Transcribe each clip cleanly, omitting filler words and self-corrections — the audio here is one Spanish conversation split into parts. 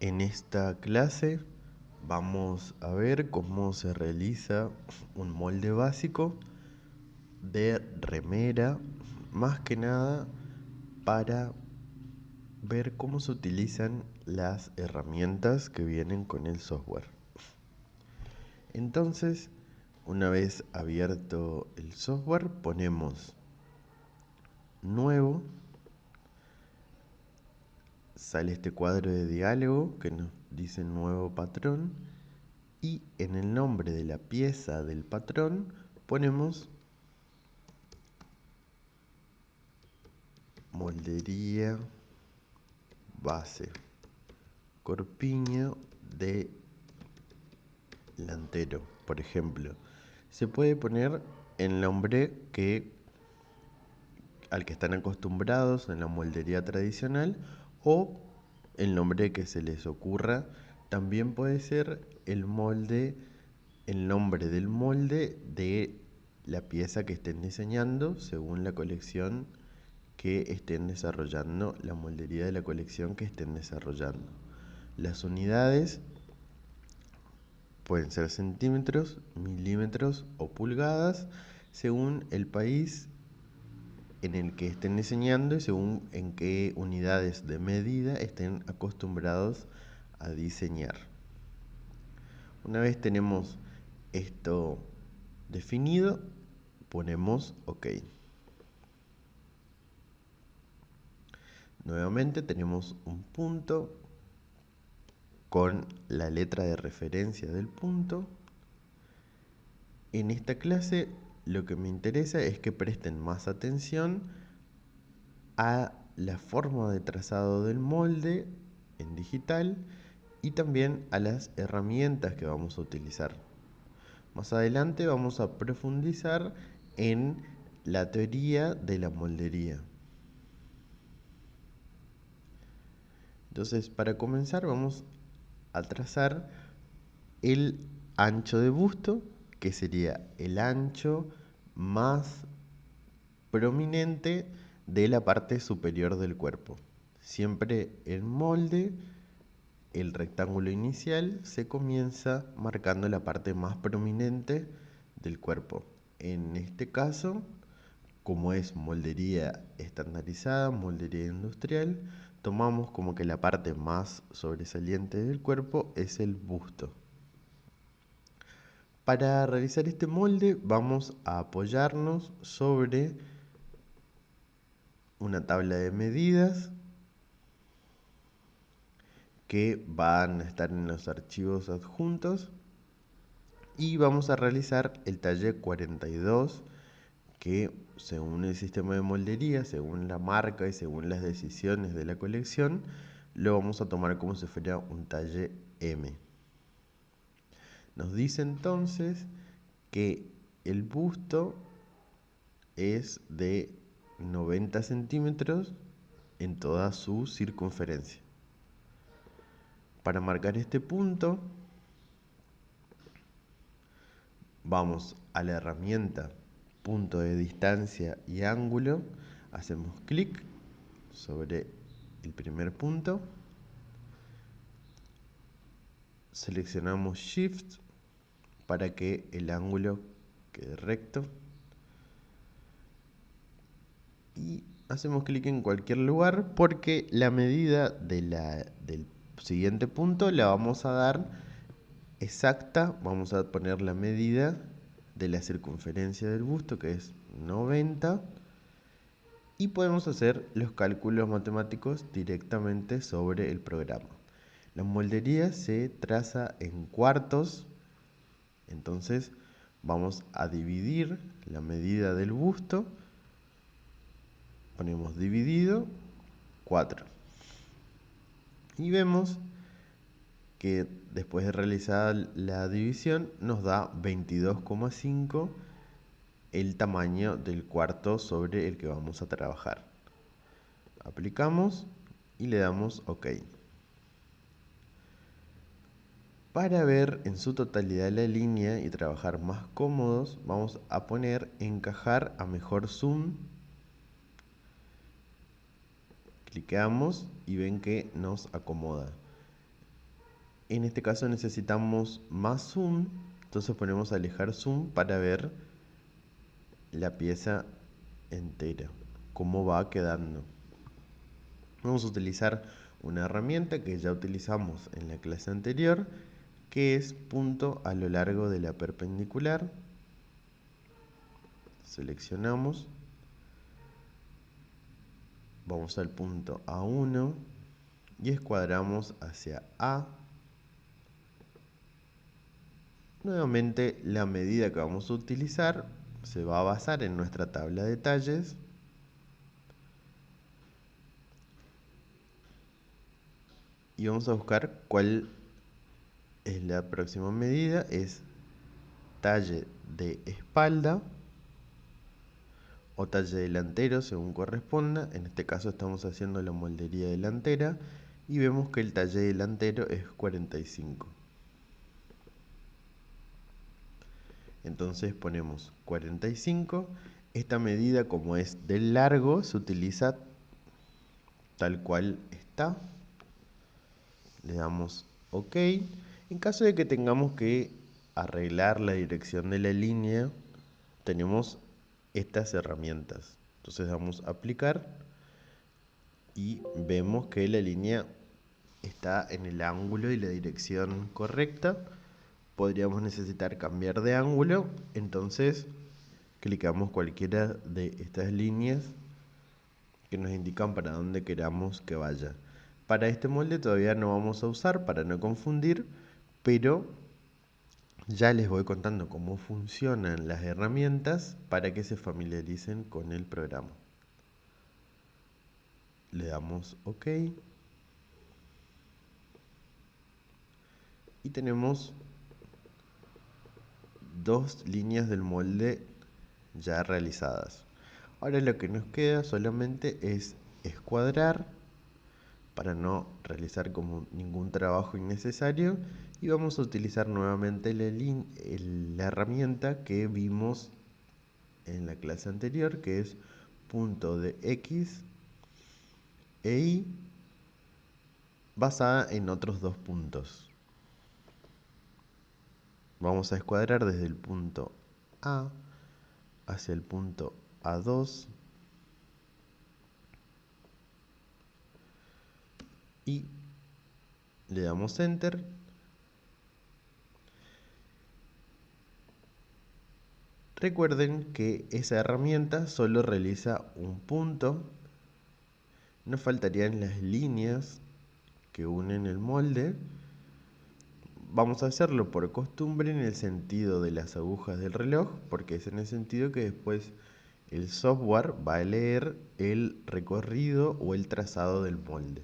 En esta clase vamos a ver cómo se realiza un molde básico de remera, más que nada para ver cómo se utilizan las herramientas que vienen con el software. Entonces, una vez abierto el software, ponemos nuevo. Sale este cuadro de diálogo que nos dice nuevo patrón y en el nombre de la pieza del patrón ponemos moldería base corpiño delantero, por ejemplo. Se puede poner el nombre al que están acostumbrados en la moldería tradicional o el nombre que se les ocurra. También puede ser el nombre del molde de la pieza que estén diseñando según la colección que estén desarrollando, la moldería de la colección que estén desarrollando. Las unidades pueden ser centímetros, milímetros o pulgadas según el país en el que estén diseñando y según en qué unidades de medida estén acostumbrados a diseñar. Una vez tenemos esto definido, ponemos OK. Nuevamente tenemos un punto con la letra de referencia del punto. En esta clase lo que me interesa es que presten más atención a la forma de trazado del molde en digital y también a las herramientas que vamos a utilizar. Más adelante vamos a profundizar en la teoría de la moldería. Entonces, para comenzar vamos a trazar el ancho de busto, que sería el ancho más prominente de la parte superior del cuerpo. Siempre en molde, el rectángulo inicial se comienza marcando la parte más prominente del cuerpo. En este caso, como es moldería estandarizada, moldería industrial, tomamos como que la parte más sobresaliente del cuerpo es el busto. Para realizar este molde vamos a apoyarnos sobre una tabla de medidas que van a estar en los archivos adjuntos y vamos a realizar el talle 42 que según el sistema de moldería, según la marca y según las decisiones de la colección, lo vamos a tomar como si fuera un talle M. Nos dice entonces que el busto es de 90 centímetros en toda su circunferencia. Para marcar este punto, vamos a la herramienta punto de distancia y ángulo, hacemos clic sobre el primer punto, seleccionamos Shift para que el ángulo quede recto y hacemos clic en cualquier lugar porque la medida del siguiente punto la vamos a dar exacta. Vamos a poner la medida de la circunferencia del busto, que es 90, y podemos hacer los cálculos matemáticos directamente sobre el programa. La moldería se traza en cuartos, entonces vamos a dividir la medida del busto, ponemos dividido 4 y vemos que después de realizar la división nos da 22,5 el tamaño del cuarto sobre el que vamos a trabajar. Aplicamos y le damos OK. Para ver en su totalidad la línea y trabajar más cómodos, vamos a poner encajar a mejor zoom. Clicamos y ven que nos acomoda. En este caso necesitamos más zoom, entonces ponemos alejar zoom para ver la pieza entera, cómo va quedando. Vamos a utilizar una herramienta que ya utilizamos en la clase anterior, que es punto a lo largo de la perpendicular. Seleccionamos, vamos al punto A1 y escuadramos hacia A. Nuevamente la medida que vamos a utilizar se va a basar en nuestra tabla de talles. Y vamos a buscar cuál es la próxima medida. Es talle de espalda o talle delantero según corresponda. En este caso estamos haciendo la moldería delantera y vemos que el talle delantero es 45. Entonces ponemos 45. Esta medida, como es del largo, se utiliza tal cual está. Le damos OK. En caso de que tengamos que arreglar la dirección de la línea, tenemos estas herramientas. Entonces damos a aplicar y vemos que la línea está en el ángulo y la dirección correcta. Podríamos necesitar cambiar de ángulo, entonces clicamos cualquiera de estas líneas que nos indican para dónde queramos que vaya. Para este molde todavía no vamos a usar para no confundir, pero ya les voy contando cómo funcionan las herramientas para que se familiaricen con el programa. Le damos OK. Y tenemos dos líneas del molde ya realizadas. Ahora lo que nos queda solamente es escuadrar para no realizar como ningún trabajo innecesario, y vamos a utilizar nuevamente la herramienta que vimos en la clase anterior, que es punto de X e Y basada en otros dos puntos. Vamos a escuadrar desde el punto A hacia el punto A2 y le damos Enter. Recuerden que esa herramienta solo realiza un punto. Nos faltarían las líneas que unen el molde. Vamos a hacerlo por costumbre en el sentido de las agujas del reloj, porque es en el sentido que después el software va a leer el recorrido o el trazado del molde.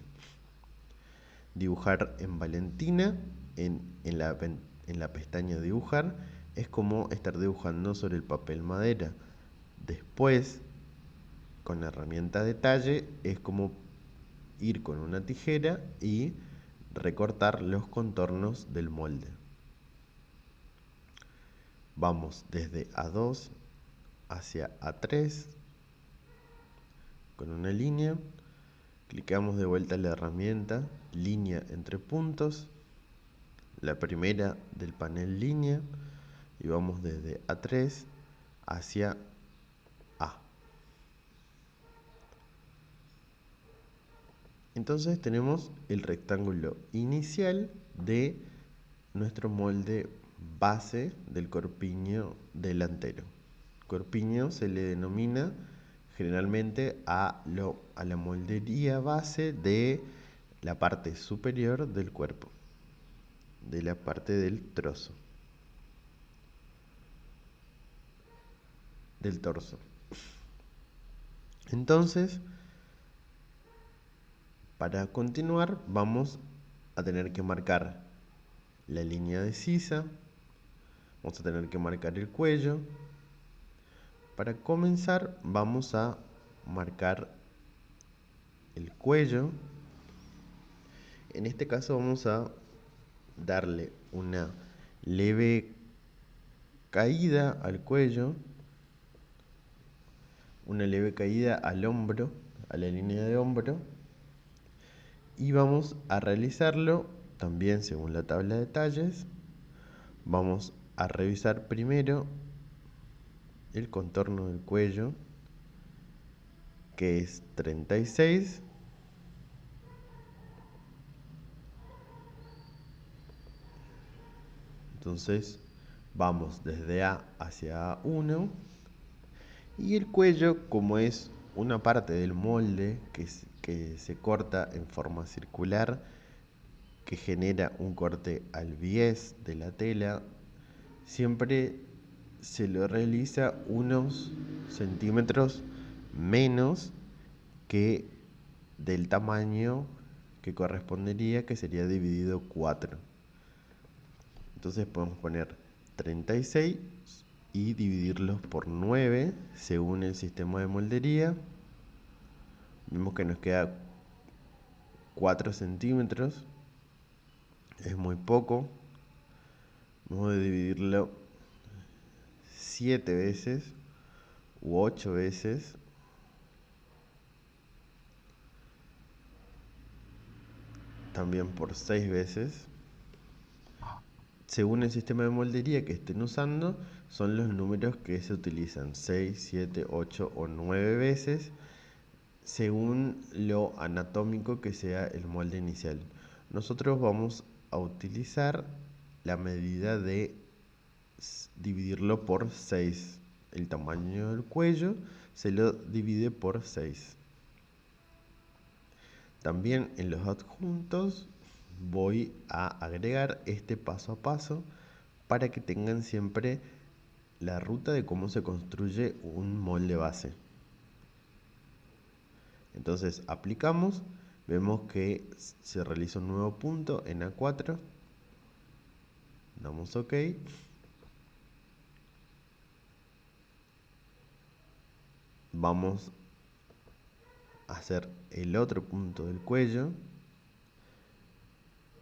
Dibujar en Valentina, en la pestaña dibujar, es como estar dibujando sobre el papel madera. Después, con la herramienta detalle, es como ir con una tijera y recortar los contornos del molde. Vamos desde A2 hacia A3 con una línea. Clicamos de vuelta en la herramienta línea entre puntos, la primera del panel línea, y vamos desde A3 hacia A. Entonces tenemos el rectángulo inicial de nuestro molde base del corpiño delantero. Corpiño se le denomina generalmente a la moldería base de la parte superior del cuerpo, de la parte del trozo, del torso. Entonces, para continuar vamos a tener que marcar la línea de sisa, vamos a tener que marcar el cuello. Para comenzar vamos a marcar el cuello. En este caso vamos a darle una leve caída al cuello, una leve caída al hombro, a la línea de hombro, y vamos a realizarlo también según la tabla de talles. Vamos a revisar primero el contorno del cuello, que es 36. Entonces vamos desde A hacia A1. Y el cuello, como es una parte del molde que se corta en forma circular, que genera un corte al bies de la tela, siempre se lo realiza unos centímetros menos que del tamaño que correspondería, que sería dividido 4. Entonces podemos poner 36 y dividirlos por 9 según el sistema de moldería. Vemos que nos queda 4 centímetros. Es muy poco. Vamos a dividirlo 7 veces u 8 veces. También por 6 veces. Según el sistema de moldería que estén usando, son los números que se utilizan: 6, 7, 8 o 9 veces, según lo anatómico que sea el molde inicial. Nosotros vamos a utilizar la medida de dividirlo por 6. El tamaño del cuello se lo divide por 6. También en los adjuntos voy a agregar este paso a paso para que tengan siempre la ruta de cómo se construye un molde base. Entonces aplicamos, vemos que se realiza un nuevo punto en A4, damos OK. Vamos a hacer el otro punto del cuello,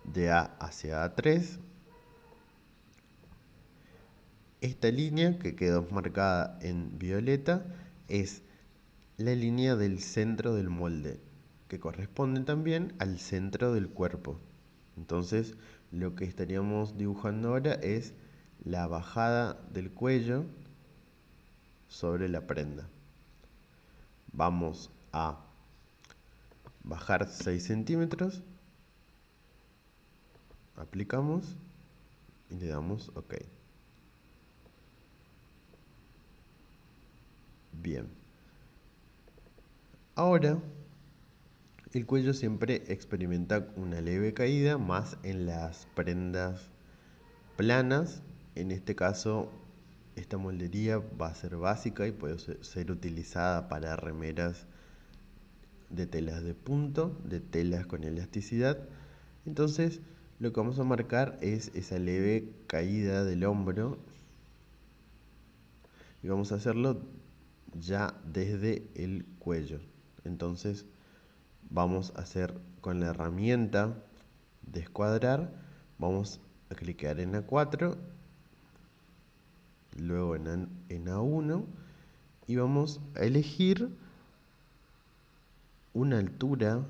de A hacia A3. Esta línea que quedó marcada en violeta es la línea del centro del molde, que corresponde también al centro del cuerpo. Entonces lo que estaríamos dibujando ahora es la bajada del cuello sobre la prenda. Vamos a bajar 6 centímetros, aplicamos y le damos OK. Bien. Ahora, el cuello siempre experimenta una leve caída, más en las prendas planas. En este caso, esta moldería va a ser básica y puede ser utilizada para remeras de telas de punto, de telas con elasticidad. Entonces, lo que vamos a marcar es esa leve caída del hombro y vamos a hacerlo ya desde el cuello. Entonces vamos a hacer con la herramienta de escuadrar, vamos a clicar en A4, luego en A1 y vamos a elegir una altura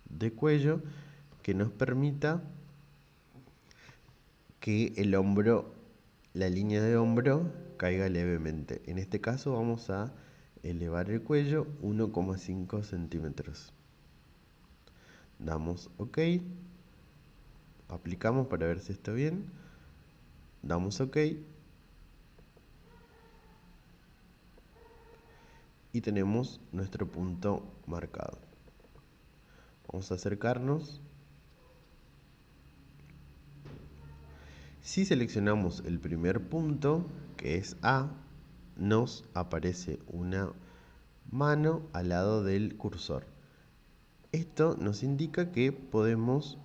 de cuello que nos permita que el hombro, la línea de hombro, caiga levemente. En este caso vamos a elevar el cuello 1,5 centímetros. Damos OK. Aplicamos para ver si está bien. Damos OK. Y tenemos nuestro punto marcado. Vamos a acercarnos. Si seleccionamos el primer punto, que es A, nos aparece una mano al lado del cursor. Esto nos indica que podemos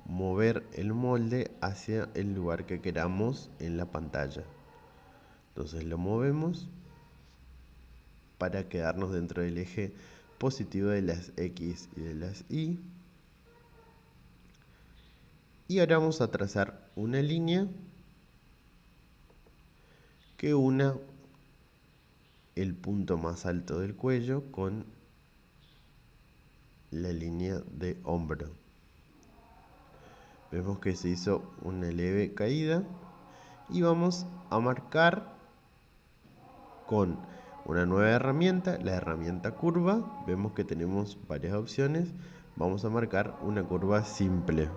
mover el molde hacia el lugar que queramos en la pantalla. Entonces lo movemos para quedarnos dentro del eje positivo de las X y de las Y. Y ahora vamos a trazar una línea que una el punto más alto del cuello con la línea de hombro. Vemos que se hizo una leve caída y vamos a marcar con una nueva herramienta, la herramienta curva. Vemos que tenemos varias opciones. Vamos a marcar una curva simple.